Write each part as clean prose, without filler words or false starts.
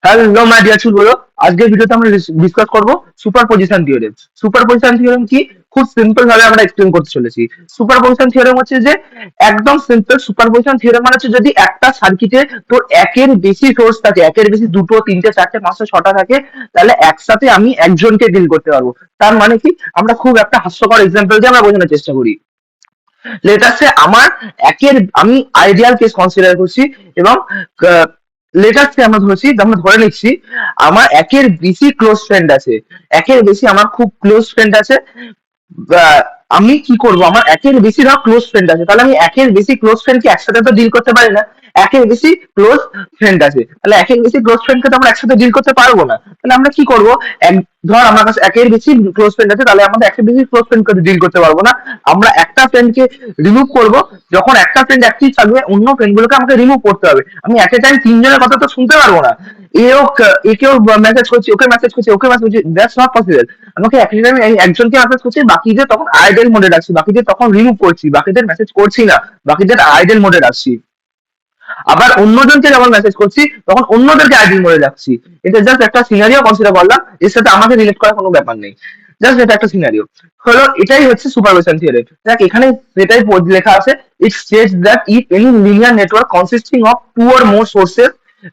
Hello my dear বলো। আজকের ভিডিওতে আমরা ডিসকাস করব super position theorem. Super position theorem কি খুব সিম্পল ভাবে আমরা এক্সপ্লেন করতে চলেছি। সুপার পজিশন থিওরেম হচ্ছে যে একদম সিম্পল। সুপার পজিশন থিওরেম মানে হচ্ছে যদি একটা সার্কিটে তোর একের বেশি সোর্স থাকে, একের বেশি দুটো তিনটে চারটে পাঁচটা ছটা থাকে, তাহলে একসাথে আমি একজনকে ডিল করতে পারবো। তার মানে কি, আমরা খুব একটা হাস্যকর এক্সাম্পল দিয়ে আমরা বোঝানোর চেষ্টা করি। লেটাসে আমার একের আমি আইডিয়াল কেস কনসিডার করছি এবং লেটাসে আমরা ধরে নিচ্ছি আমার একের বেশি ক্লোজ ফ্রেন্ড আছে। একের বেশি আমার খুব ক্লোজ ফ্রেন্ড আছে। আমি কি করব, আমার একের বেশি ধর ক্লোজ ফ্রেন্ড আছে, তাহলে আমি একের বেশি ক্লোজ ফ্রেন্ড কে একসাথে তো ডিল করতে পারি না। একের বেশি ক্লোজ ফ্রেন্ড আছে, তাহলে একের বেশি ক্লোজ ফ্রেন্ড কে তো আমরা একসাথে ডিল করতে পারবো না। তাহলে আমরা কি করব, এক ধর আমার কাছে একের বেশি ক্লোজ ফ্রেন্ড আছে, তাহলে আমাদের একের বেশি ক্লোজ ফ্রেন্ড কে ডিল করতে পারবো না। আমরা একটা ফ্রেন্ড কে রিমুভ করব। যখন একটা ফ্রেন্ড অ্যাক্টিভ থাকবে, অন্য ফ্রেন্ড গুলোকে আমাকে রিমুভ করতে হবে। আমি এট এ টাইম তিনজনের কথা তো শুনতে পারবো না। এও একেও মেসেজ করছি, ওকে মেসেজ করছি, ওকে মেসেজ করছি, দ্যাটস নট পসিবল। আমাকে একটা টাইমে একজনকে মেসেজ করছি, বাকিদের তখন আইডেল মোডে রাখছি, বাকিদের তখন রিমুভ করছি, বাকিদের মেসেজ করছি না, বাকিদের আইডেল মোডে রাখছি। আবার অন্যজনকে যখন মেসেজ করছি, তখন অন্যদেরকে আইডেল মোডে রাখছি। এটা জাস্ট একটা সিনারিও কনসিডার করলাম, এর সাথে আমাকে রিলেট করার কোনো ব্যাপার নেই। জাস্ট এটা একটা সিনারিও হলো। এটাই হচ্ছে সুপারপজিশন থিওরেম। দেখ এখানে যেটাই লেখা আছে, it states that if any linear network consisting of two or more sources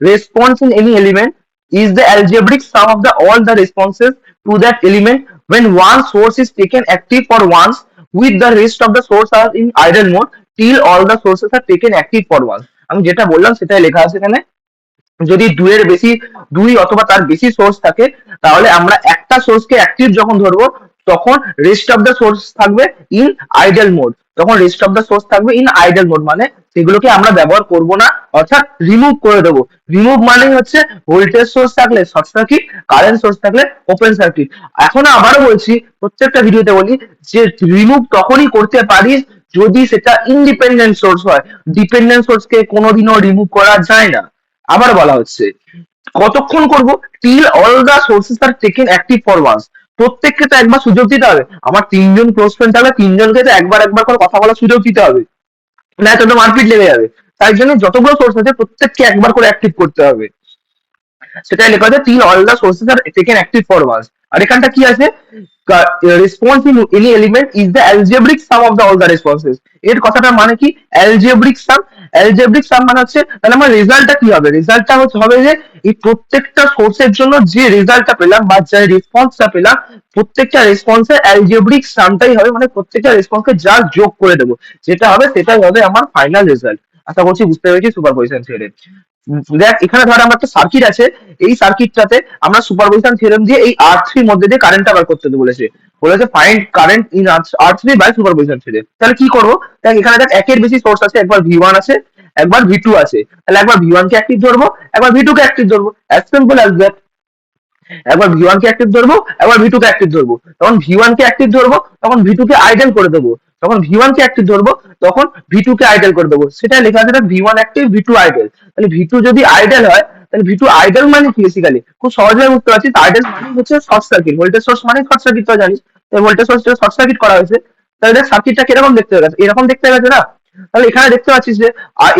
response in any element is the algebraic sum of the all the responses to that element when one source is taken active for once with the rest of the source are in idle mode till all the sources are taken active for once. আমি যেটা বললাম সেটাই লেখা আছে এখানে। যদি দুইয়ের বেশি, দুই অথবা তার বেশি সোর্স থাকে, তাহলে আমরা একটা সোর্সকে অ্যাক্টিভ যখন ধরবো, তখন রেস্ট অফ দ্য সোর্স থাকবে ইন আইডল মোড। তখন রেস্ট অফ দ্য সোর্স থাকবে ইন আইডল মোড, মানে সেগুলোকে আমরা ব্যবহার করব না, অর্থাৎ রিমুভ করে দেবো। রিমুভ মানে হচ্ছে ভোল্টেজ সোর্স থাকলে শর্ট সার্কিট, কারেন্ট সোর্স থাকলে ওপেন সার্কিট। এখন আবারও বলছি, প্রত্যেকটা ভিডিওতে বলি যে রিমুভ তখনই করতে পারিস যদি সেটা ইন্ডিপেন্ডেন্ট সোর্স হয়। ডিপেন্ডেন্ট সোর্সকে কোনোদিনও রিমুভ করা যায় না। আবার বলা হচ্ছে কতক্ষণ করব, till all the sources are taken active for once. প্রত্যেককে তো একবার সুযোগ দিতে হবে। আমার তিনজন ক্লোজ ফ্রেন্ড থাকলে তিনজনকে তো একবার একবার করে কথা বলার সুযোগ দিতে হবে, না তো মারপিট লেগে যাবে। তাই জন্য যতগুলো সোর্স আছে প্রত্যেককে একবার করে অ্যাক্টিভ করতে হবে। সেটাই লেখা আছে till all the sources are taken active for once. আর এখানটা কি আছে, response in any element is the algebraic sum of the all the responses. এর কথাটা মানে কি, অ্যালজেব্রিক সাম। অ্যালজেব্রিক সাম মানে হচ্ছে, তাহলে আমার রেজাল্টটা কি হবে, রেজাল্টটা হচ্ছে হবে যে এই প্রত্যেকটা সোর্সের জন্য যে রেজাল্টটা পেলাম বা যে রেসপন্সটা পেলাম, প্রত্যেকটা রেসপন্সের অ্যালজেব্রিক সামটাই হবে, মানে প্রত্যেকটা রেসপন্সকে যা যোগ করে দেবো, যেটা হবে সেটাই হবে আমার ফাইনাল রেজাল্ট। আশা করছি বুঝতে পেরেছি সুপারপজিশন থিওরেম। দেখ এখানে ধর আমার একটা সার্কিট আছে, এই সার্কিটটাতে আমরা সুপারপজিশন থিওরেম দিয়ে এই আর থ্রির মধ্যে দিয়ে কারেন্টটা বার করতে বলেছে। বলেছে find current in R three by superposition theorem. তাহলে কি করবো, দেখ এখানে দেখ একের বেশি সোর্স আছে, একবার ভি ওয়ান আছে, একবার ভি টু আছে। তাহলে একবার ভি ওয়ান কে অ্যাক্টিভ ধরবো, একবার ভি টু কে অ্যাক্টিভ ধরবো, অ্যাজ সিম্পল অ্যাজ দ্যাট। একবার ভি ওয়ান কে অ্যাক্টিভ ধরবো, একবার ভি টু কে অ্যাক্টিভ ধরবো। তখন ভি ওয়ান কে অ্যাক্টিভ ধরবো, তখন ভি টু কে আইডেল করে দেবো। তখন ভি ওয়ান কে অ্যাক্টিভ ধরবো, তখন ভি টু কে আইডেল করে দেবো। সেটাই লেখা আছে V one active, V two idle. তাহলে ভি টু যদি আইডেল হয়, তাহলে ভি টু আইডেল মানে কি, বেসিক্যালি খুব সহজে বুঝতে পারছি, আইডেল মানে হচ্ছে শর্ট সার্কিট। ভোল্টেজ সোর্স মানে শর্ট সার্কিট, তো জানিস। তাই ভোল্টেজ সোর্স শর্ট সার্কিট করা হয়েছে, তাহলে সার্কিটটা কিরকম দেখতে গেছে, এরকম দেখতে গেছে না। তাহলে এখানে দেখতে পাচ্ছিস যে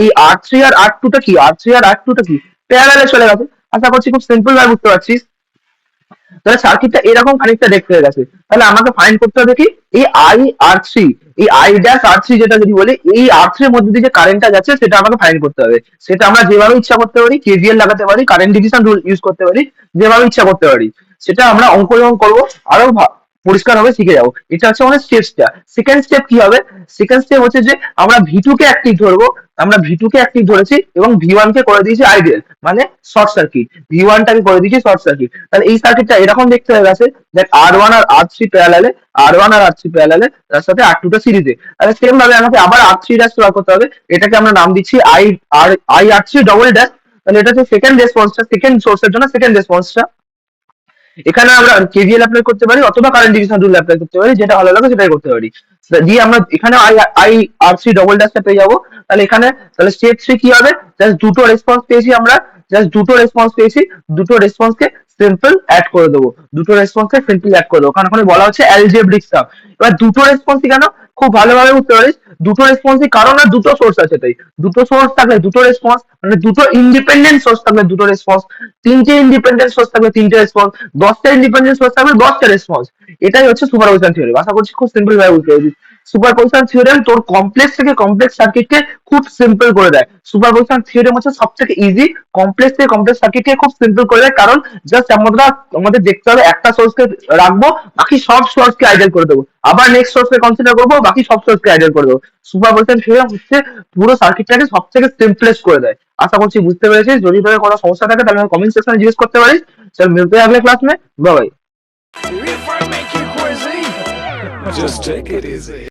এই আর থ্রি আর আর টু টা কি, আর থ্রি আর আর টু টা কি, প্যারালালে চলে গেছে। আশা করছি খুব সিম্পল ভাবে বুঝতে পারছিস। তাহলে সার্কিটটা এরকম খানিকটা দেখতে হয়ে গেছে। তাহলে আমাকে ফাইন্ড করতে হবে কি, এই আই আর থ্রি, এই আই ড্যাশ আর থ্রি যেটা যদি বলি, এই আর থ্রির মধ্যে দিয়ে যে কারেন্টটা যাচ্ছে সেটা আমাকে ফাইন্ড করতে হবে। সেটা আমরা যেভাবে ইচ্ছা করতে পারি, কেভিএল লাগাতে পারি, কারেন্ট ডিভিশন রুল ইউজ করতে পারি, যেভাবে ইচ্ছা করতে পারি। সেটা আমরা অঙ্ক যখন করবো আরো পরিষ্কার ভাবে শিখে যাবো। এটা হচ্ছে আমাদের স্টেপসটা। সেকেন্ড স্টেপ কি হবে, সেকেন্ড স্টেপ হচ্ছে যে আমরা ভি টু কে অ্যাক্টিভ ধরবো। আমরা ভি টু কে অ্যাক্টিভ ধরেছি এবং ভি ওয়ান কে করে দিয়েছি আইডিয়াল, মানে শর্ট সার্কিট। ভি ওয়ানটাকে করে দিয়েছি শর্ট সার্কিট। তাহলে এই সার্কিটটা এরকম দেখতে হয়ে গেছে, দেখ আর ওয়ান আর আর থ্রি প্যারালালে, আর ওয়ান আর আর থ্রি প্যারালালে, তার সাথে আর টু টা সিরিজে। তাহলে সেম ভাবে আমাকে আবার আর থ্রি ড্যাশ বার করতে হবে। এটাকে আমরা নাম দিচ্ছি I R three double dash. তাহলে এটা হচ্ছে সেকেন্ড রেসপন্সটা, সেকেন্ড সোর্সের জন্য সেকেন্ড রেসপন্সটা। এখানে আমরা কেভিএল অ্যাপ্লাই করতে পারি অথবা কারেন্ট ডিভিশন রুল অ্যাপ্লাই করতে পারি, যেটা ভালো লাগে সেটাই করতে পারি। দিয়ে আমরা এখানে I I R three double ড্যাশটা পেয়ে যাবো। তাহলে এখানে তাহলে স্টেপ থ্রি কি হবে, জাস্ট দুটো রেসপন্স পেয়েছি আমরা, জাস্ট দুটো রেসপন্স পেয়েছি, দুটো রেসপন্সকে সিম্পল অ্যাড করে দেবো। দুটো রেসপন্সকে সিম্পল অ্যাড করে দেবো, কারণ ওখানে বলা হচ্ছে অ্যালজেব্রিক সাম। এবার দুটো রেসপন্সই কেন, খুব ভালোভাবে বুঝতে পারিস। দুটো রেসপন্সই কারণ আর দুটো সোর্স আছে, তাই দুটো সোর্স থাকলে দুটো রেসপন্স, মানে দুটো ইন্ডিপেন্ডেন্ট সোর্স থাকবে দুটো রেসপন্স, তিনটে ইন্ডিপেন্ডেন্ট সোর্স থাকবে তিনটে রেসপন্স, 10টা ইন্ডিপেন্ডেন্ট সোর্স থাকবে 10টা রেসপন্স। এটাই হচ্ছে সুপারপজিশন থিওরেম। আশা করছি খুব সিম্পল ভাবে বুঝতে পেরেছিস। সুপারপজিশন থিওরেম তোর কমপ্লেক্স থেকে কমপ্লেক্স সার্কিটকে খুব সিম্পল করে দেয়। সুপারপজিশন থিওরেম হচ্ছে সব থেকে ইজি, কমপ্লেক্স থেকে কমপ্লেক্স সার্কিটকে খুব সিম্পল করে দেয়। কারণ জাস্ট আমাদের দেখতে হবে একটা সোর্সকে রাখবো, বাকি সব সোর্সকে আইডেল করে দেবো, আবার নেক্সট সোর্সকে কনসিডার করবো, বাকি সব সোর্সকে আইডেল করে দেবো। সুপারপজিশন থিওরেম হচ্ছে পুরো সার্কিটটাকে সব থেকে সিম্পলেস্ট করে দেয়। আশা করছি বুঝতে পেরেছিস। যদি তোর কোনো সমস্যা থাকে তাহলে কমেন্ট সেকশনে জিজ্ঞেস করতে পারিস। চল মিলতে हैं अगले क्लास में। Bye bye. If I make you crazy, just take it easy.